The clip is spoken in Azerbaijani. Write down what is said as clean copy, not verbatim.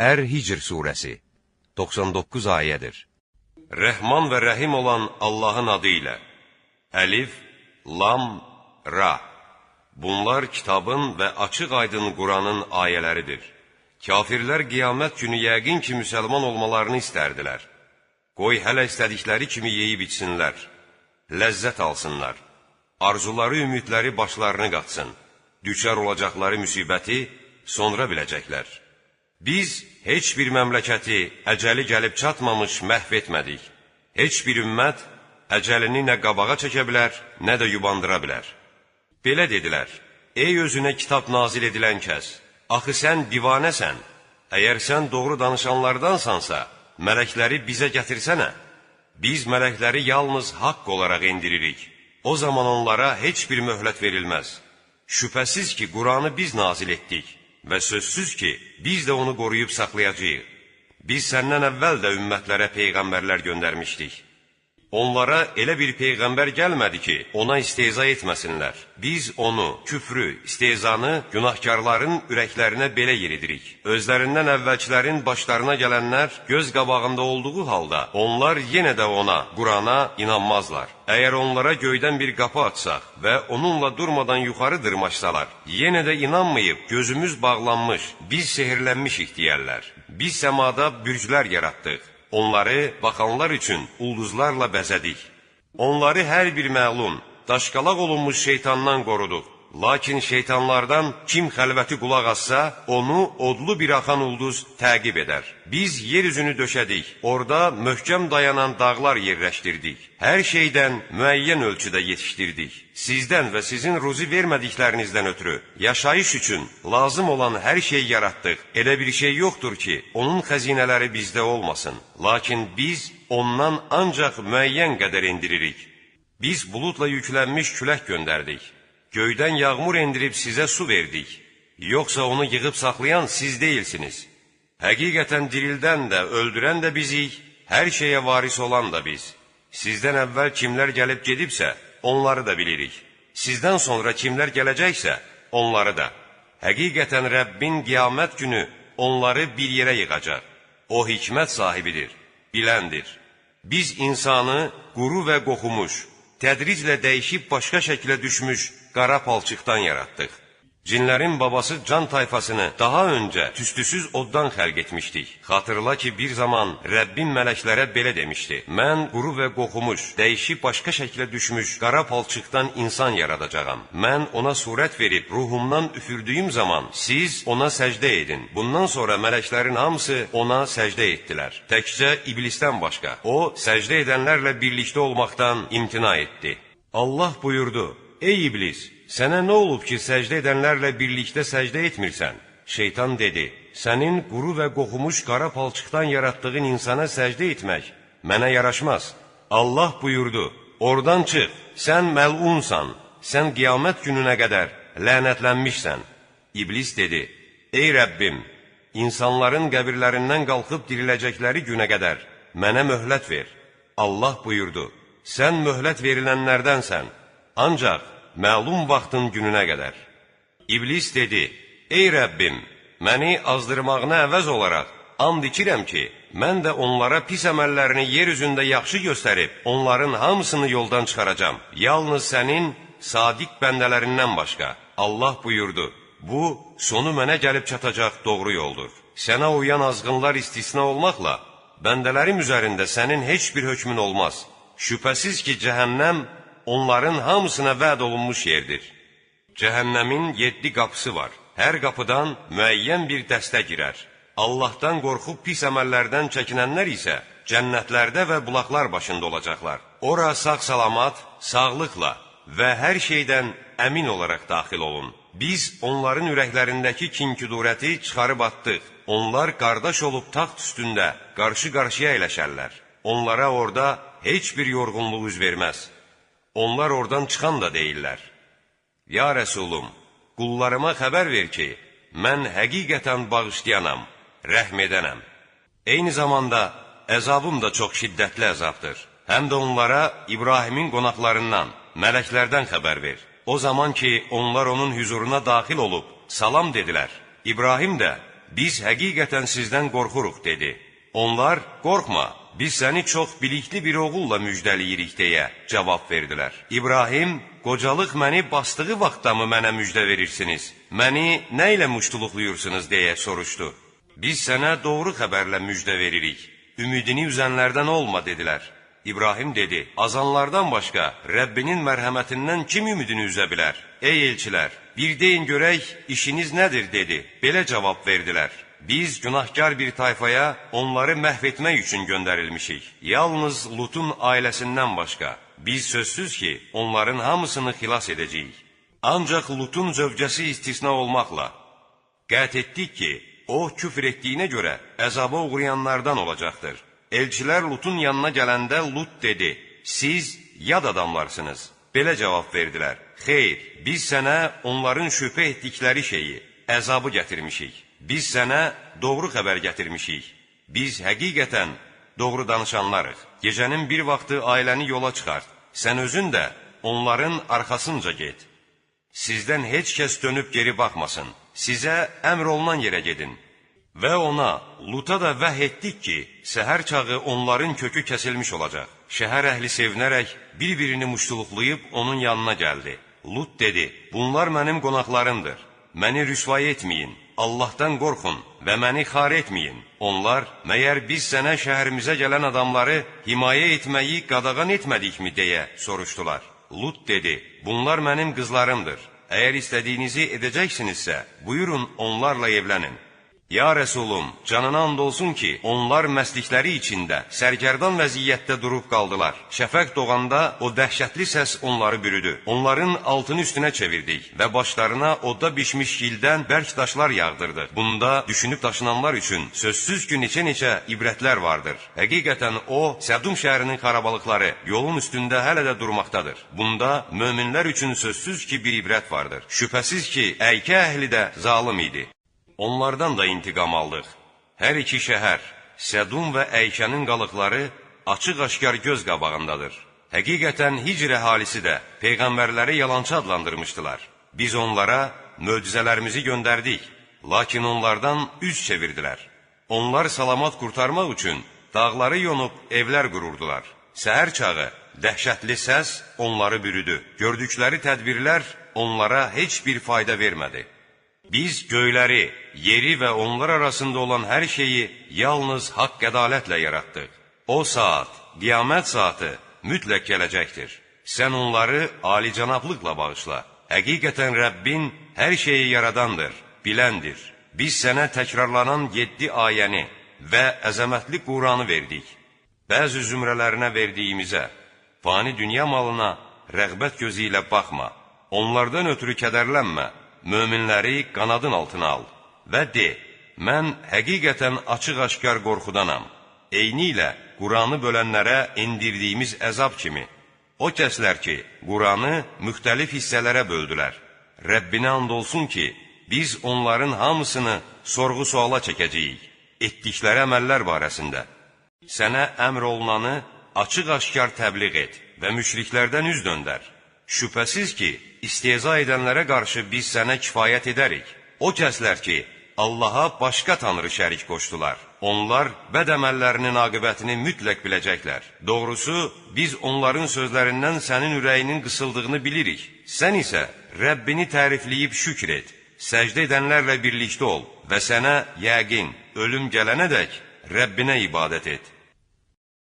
Ər-Hicr surəsi 99 ayədir. Rəhman və Rəhim olan Allahın adı ilə. Əlif, Lam, Ra. Bunlar kitabın və açıq-aydın Quranın ayələridir. Kafirlər qiyamət günü yəqin ki, müsəlman olmalarını istərdilər. Qoy hələ istədikləri kimi yeyib içsinlər, ləzzət alsınlar. Arzuları, ümidləri başlarını qatsın. Düşər olacaqları müsibəti sonra biləcəklər. Biz heç bir məmləkəti əcəli gəlib çatmamış məhv etmədik. Heç bir ümmət əcəlini nə qabağa çəkə bilər, nə də yubandıra bilər. Belə dedilər: ey özünə kitab nazil edilən kəs, axı sən divanəsən. Əgər sən doğru danışanlardansansa, mələkləri bizə gətirsənə. Biz mələkləri yalnız haqq olaraq indiririk. O zaman onlara heç bir möhlət verilməz. Şübhəsiz ki, Quranı biz nazil etdik və sözsüz ki, biz də onu qoruyub saxlayacağıq. Biz səndən əvvəl də ümmətlərə peyğəmbərlər göndərmişdik. Onlara elə bir peyğəmbər gəlmədi ki, ona istehza etməsinlər. Biz onu, küfrü, istehzanı günahkarların ürəklərinə belə yeridirik. Özlərindən əvvəlkilərin başlarına gələnlər göz qabağında olduğu halda, onlar yenə də ona, Qurana inanmazlar. Əgər onlara göydən bir qapı açsaq və onunla durmadan yuxarı dırmaşsalar, yenə də inanmayıb, gözümüz bağlanmış, biz sehirlənmişik deyərlər. Biz səmada bürclər yaratdıq. Onları baxanlar üçün ulduzlarla bəzədik. Onları hər bir məlum, daşqalaq olunmuş şeytandan qoruduq. Lakin şeytanlardan kim xəlvəti qulaq assa, onu odlu bir axan ulduz təqib edər. Biz yer üzünü döşədik, orada möhkəm dayanan dağlar yerləşdirdik. Hər şeydən müəyyən ölçüdə yetişdirdik. Sizdən və sizin ruzi vermədiklərinizdən ötürü yaşayış üçün lazım olan hər şeyi yaratdıq. Elə bir şey yoxdur ki, onun xəzinələri bizdə olmasın. Lakin biz ondan ancaq müəyyən qədər indiririk. Biz buludla yüklənmiş külək göndərdik. Göydən yağmur endirib sizə su verdik. Yoxsa onu yığıb saxlayan siz deyilsiniz. Həqiqətən dirildən də, öldürən də bizik, hər şeyə varis olan da biz. Sizdən əvvəl kimlər gəlib gedibsə, onları da bilirik. Sizdən sonra kimlər gələcəksə, onları da. Həqiqətən Rəbbin qiyamət günü onları bir yerə yığacaq. O hikmət sahibidir, biləndir. Biz insanı quru və qoxumuş, tədriclə dəyişib başqa şəklə düşmüş qara palçıqdan yaratdıq. Cinlərin babası can tayfasını daha öncə tüstüsüz oddan xəlq etmişdik. Xatırla ki, bir zaman Rəbbin mələklərə belə demişdi: mən quru və qoxumuş, dəyişib başqa şəklə düşmüş qara palçıqdan insan yaradacağam. Mən ona surət verib ruhumdan üfürdüyüm zaman siz ona səcdə edin. Bundan sonra mələklərin hamısı ona səcdə etdilər. Təkcə iblisdən başqa. O, səcdə edənlərlə birlikdə olmaqdan imtina etdi. Allah buyurdu: ey iblis! Sənə nə olub ki, səcdə edənlərlə birlikdə səcdə etmirsən? Şeytan dedi: sənin quru və qoxumuş qara palçıqdan yaratdığın insana səcdə etmək mənə yaraşmaz. Allah buyurdu: oradan çıx, sən məlunsan, sən qiyamət gününə qədər lənətlənmişsən. İblis dedi: ey Rəbbim, insanların qəbirlərindən qalxıb diriləcəkləri günə qədər mənə möhlət ver. Allah buyurdu: sən möhlət verilənlərdənsən, ancaq məlum vaxtın gününə qədər. İblis dedi: ey Rəbbim, məni azdırmağına əvəz olaraq and içirəm ki, mən də onlara pis əməllərini yer üzündə yaxşı göstərib, onların hamısını yoldan çıxaracam. Yalnız sənin sadiq bəndələrindən başqa. Allah buyurdu: bu, sonu mənə gəlib çatacaq doğru yoldur. Sənə uyan azğınlar istisna olmaqla, bəndələrim üzərində sənin heç bir hökmün olmaz. Şübhəsiz ki, cəhənnəm onların hamısına vəd olunmuş yerdir. Cəhənnəmin 7 qapısı var. Hər qapıdan müəyyən bir dəstə girər. Allahdan qorxub pis əməllərdən çəkinənlər isə cənnətlərdə və bulaqlar başında olacaqlar. Ora sağ-salamat, sağlıqla və hər şeydən əmin olaraq daxil olun. Biz onların ürəklərindəki kin-küdurəti çıxarıb atdıq. Onlar qardaş olub taxt üstündə qarşı-qarşıya əyləşərlər. Onlara orada heç bir yorğunluq üz verməz. Onlar oradan çıxan da deyirlər: ya Rəsulum, qullarıma xəbər ver ki, mən həqiqətən bağışlayanam, rəhm edənəm. Eyni zamanda əzabım da çox şiddətli əzabdır. Həm də onlara İbrahimin qonaqlarından, mələklərdən xəbər ver. O zaman ki, onlar onun hüzuruna daxil olub, salam dedilər. İbrahim də, biz həqiqətən sizdən qorxuruq, dedi. Onlar, qorxma, biz səni çox bilikli bir oğulla müjdəliyirik, deyə cavab verdilər. İbrahim, qocalıq məni basdığı vaxtda mı mənə müjdə verirsiniz? Məni nə ilə muştuluqluyursunuz, deyə soruşdu. Biz sənə doğru xəbərlə müjdə veririk. Ümidini üzənlərdən olma, dedilər. İbrahim dedi, azanlardan başqa Rəbbinin mərhəmətindən kim ümidini üzə bilər? Ey elçilər, bir deyin görək, işiniz nədir, dedi. Belə cavab verdilər. Biz günahkar bir tayfaya onları məhv etmək üçün göndərilmişik. Yalnız Lutun ailəsindən başqa. Biz sözsüz ki, onların hamısını xilas edəcəyik. Ancaq Lutun zövcəsi istisna olmaqla. Qət etdik ki, o küfr etdiyinə görə əzaba uğrayanlardan olacaqdır. Elçilər Lutun yanına gələndə Lut dedi, siz yad adamlarsınız. Belə cavab verdilər, xeyr, biz sənə onların şübhə etdikləri şeyi, əzabı gətirmişik. Biz sənə doğru xəbər gətirmişik. Biz həqiqətən doğru danışanlarıq. Gecənin bir vaxtı ailəni yola çıxart. Sən özün də onların arxasınca get. Sizdən heç kəs dönüb geri baxmasın. Sizə əmr olunan yerə gedin. Və ona, Luta da vəh etdik ki, səhər çağı onların kökü kəsilmiş olacaq. Şəhər əhli sevinərək bir-birini muştuluqlayıb onun yanına gəldi. Lut dedi, bunlar mənim qonaqlarımdır. Məni rüsvay etməyin, Allahdan qorxun və məni xar etməyin. Onlar, məyər biz sənə şəhərimizə gələn adamları himayə etməyi qadağan etmədikmi, deyə soruşdular. Lut dedi, bunlar mənim qızlarımdır. Əgər istədiyinizi edəcəksinizsə, buyurun onlarla evlənin. Ya Rəsulum, canına and olsun ki, onlar məstlikləri içində, sərgərdan vəziyyətdə durub qaldılar. Şəfəq doğanda o dəhşətli səs onları bürüdü. Onların altını üstünə çevirdik və başlarına odda bişmiş gildən bərk daşlar yağdırdıq. Bunda düşünüb daşınanlar üçün sözsüz ki, neçə ibrətlər vardır. Həqiqətən o, Sədum şəhərinin xarabalıqları yolun üstündə hələ də durmaqdadır. Bunda möminlər üçün sözsüz ki, bir ibrət vardır. Şübhəsiz ki, Əykə əhli də zalım idi. Onlardan da intiqam aldıq. Hər iki şəhər, Sədum və Əykənin qalıqları açıq-aşkar göz qabağındadır. Həqiqətən Hicr əhalisi də peyğəmbərləri yalançı adlandırmışdılar. Biz onlara möcüzələrimizi göndərdik, lakin onlardan üz çevirdilər. Onlar salamat qurtarmaq üçün dağları yonub evlər qururdular. Səhər çağı dəhşətli səs onları bürüdü. Gördükləri tədbirlər onlara heç bir fayda vermədi. Biz göyləri, yeri və onlar arasında olan hər şeyi yalnız haqq ədalətlə yaratdıq. O saat, qiyamət saatı mütləq gələcəkdir. Sən onları alicənablıqla bağışla. Həqiqətən Rəbbin hər şeyi yaradandır, biləndir. Biz sənə təkrarlanan 7 ayəni və əzəmətli Quranı verdik. Bəzi zümrələrinə verdiyimizə, fani dünya malına rəğbət gözü ilə baxma. Onlardan ötürü kədərlənmə. Möminləri qanadın altına al və de, mən həqiqətən açıq-aşkar qorxudanam. Eyni ilə Quranı bölənlərə endirdiyimiz əzab kimi. O kəslər ki, Quranı müxtəlif hissələrə böldülər. Rəbbinə and olsun ki, biz onların hamısını sorğu-suala çəkəcəyik, etdikləri əməllər barəsində. Sənə əmr olunanı açıq-aşkar təbliğ et və müşriklərdən üz döndər. Şübhəsiz ki, istehza edənlərə qarşı biz sənə kifayət edərik. O kəslər ki, Allaha başqa tanrı şərik qoşdular. Onlar bəd əməllərinin aqibətini mütləq biləcəklər. Doğrusu, biz onların sözlərindən sənin ürəyinin qısıldığını bilirik. Sən isə Rəbbini tərifləyib şükr et. Səcdə edənlərlə birlikdə ol və sənə yəqin, ölüm gələnədək Rəbbinə ibadət et.